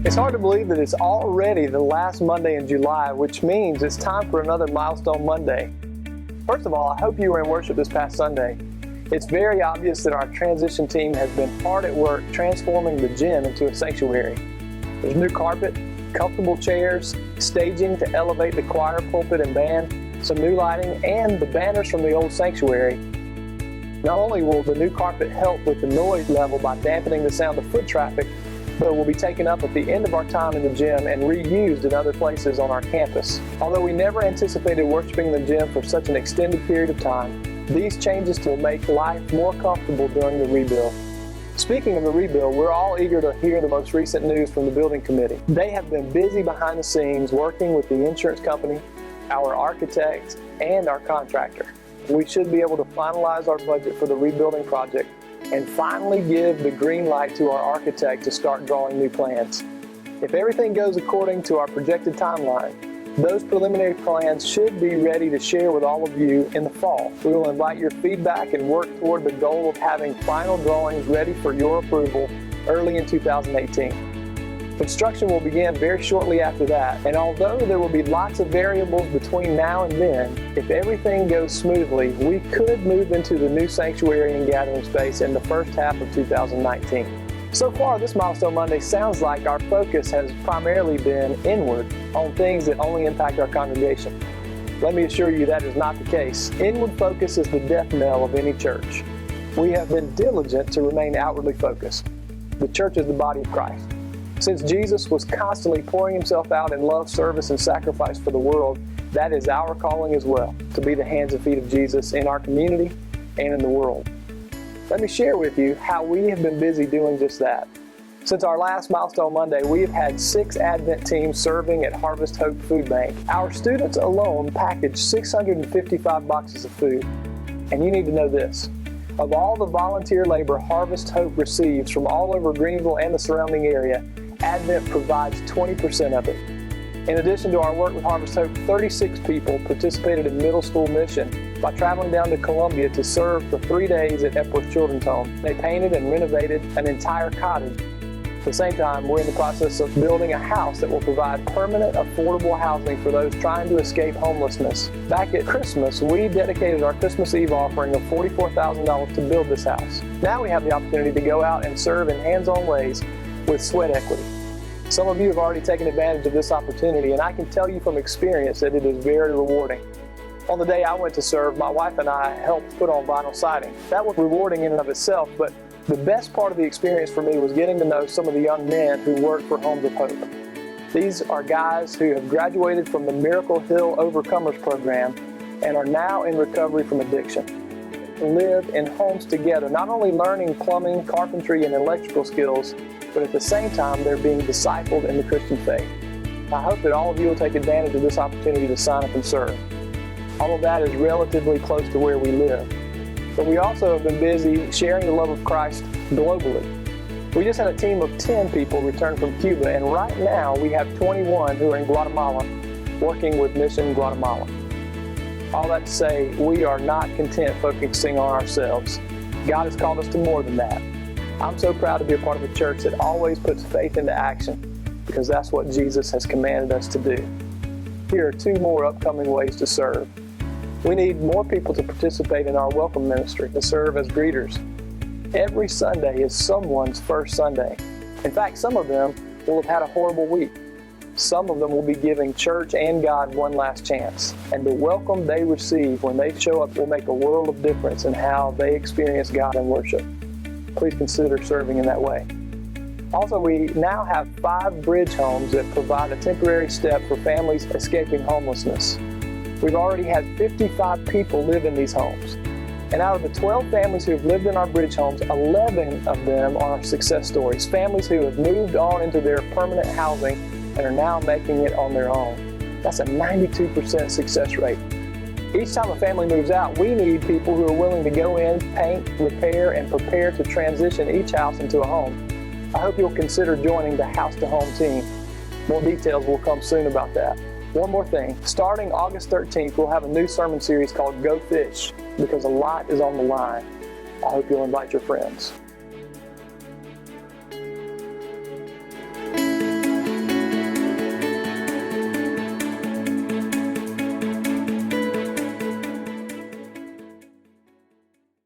It's hard to believe that it's already the last Monday in July, which means it's time for another Milestone Monday. First of all, I hope you were in worship this past Sunday. It's very obvious that our transition team has been hard at work transforming the gym into a sanctuary. There's new carpet, comfortable chairs, staging to elevate the choir, pulpit, and band, some new lighting, and the banners from the old sanctuary. Not only will the new carpet help with the noise level by dampening the sound of foot traffic, but it will be taken up at the end of our time in the gym and reused in other places on our campus. Although we never anticipated worshiping the gym for such an extended period of time, these changes will make life more comfortable during the rebuild. Speaking of the rebuild, we're all eager to hear the most recent news from the building committee. They have been busy behind the scenes working with the insurance company, our architect, and our contractor. We should be able to finalize our budget for the rebuilding project and finally give the green light to our architect to start drawing new plans. If everything goes according to our projected timeline, those preliminary plans should be ready to share with all of you in the fall. We will invite your feedback and work toward the goal of having final drawings ready for your approval early in 2018. Construction will begin very shortly after that, and although there will be lots of variables between now and then, if everything goes smoothly, we could move into the new sanctuary and gathering space in the first half of 2019. So far, this Milestone Monday sounds like our focus has primarily been inward, on things that only impact our congregation. Let me assure you that is not the case. Inward focus is the death knell of any church. We have been diligent to remain outwardly focused. The church is the body of Christ. Since Jesus was constantly pouring himself out in love, service, and sacrifice for the world, that is our calling as well, to be the hands and feet of Jesus in our community and in the world. Let me share with you how we have been busy doing just that. Since our last Milestone Monday, we have had 6 Advent teams serving at Harvest Hope Food Bank. Our students alone packaged 655 boxes of food. And you need to know this. Of all the volunteer labor Harvest Hope receives from all over Greenville and the surrounding area, Advent provides 20% of it. In addition to our work with Harvest Hope, 36 people participated in middle school mission by traveling down to Columbia to serve for 3 days at Epworth Children's Home. They painted and renovated an entire cottage. At the same time, we're in the process of building a house that will provide permanent, affordable housing for those trying to escape homelessness. Back at Christmas, we dedicated our Christmas Eve offering of $44,000 to build this house. Now we have the opportunity to go out and serve in hands-on ways with sweat equity. Some of you have already taken advantage of this opportunity, and I can tell you from experience that it is very rewarding. On the day I went to serve, my wife and I helped put on vinyl siding. That was rewarding in and of itself, but the best part of the experience for me was getting to know some of the young men who work for Homes of Hope. These are guys who have graduated from the Miracle Hill Overcomers program and are now in recovery from addiction. They live in homes together, not only learning plumbing, carpentry, and electrical skills, but at the same time, they're being discipled in the Christian faith. I hope that all of you will take advantage of this opportunity to sign up and serve. All of that is relatively close to where we live. But we also have been busy sharing the love of Christ globally. We just had a team of 10 people return from Cuba, and right now we have 21 who are in Guatemala working with Mission Guatemala. All that to say, we are not content focusing on ourselves. God has called us to more than that. I'm so proud to be a part of a church that always puts faith into action, because that's what Jesus has commanded us to do. Here are 2 more upcoming ways to serve. We need more people to participate in our welcome ministry, to serve as greeters. Every Sunday is someone's first Sunday. In fact, some of them will have had a horrible week. Some of them will be giving church and God one last chance. And the welcome they receive when they show up will make a world of difference in how they experience God and worship. Please consider serving in that way. Also, we now have 5 bridge homes that provide a temporary step for families escaping homelessness. We've already had 55 people live in these homes. And out of the 12 families who have lived in our bridge homes, 11 of them are success stories. Families who have moved on into their permanent housing and are now making it on their own. That's a 92% success rate. Each time a family moves out, we need people who are willing to go in, paint, repair, and prepare to transition each house into a home. I hope you'll consider joining the House to Home team. More details will come soon about that. One more thing, starting August 13th, we'll have a new sermon series called Go Fish, because a lot is on the line. I hope you'll invite your friends.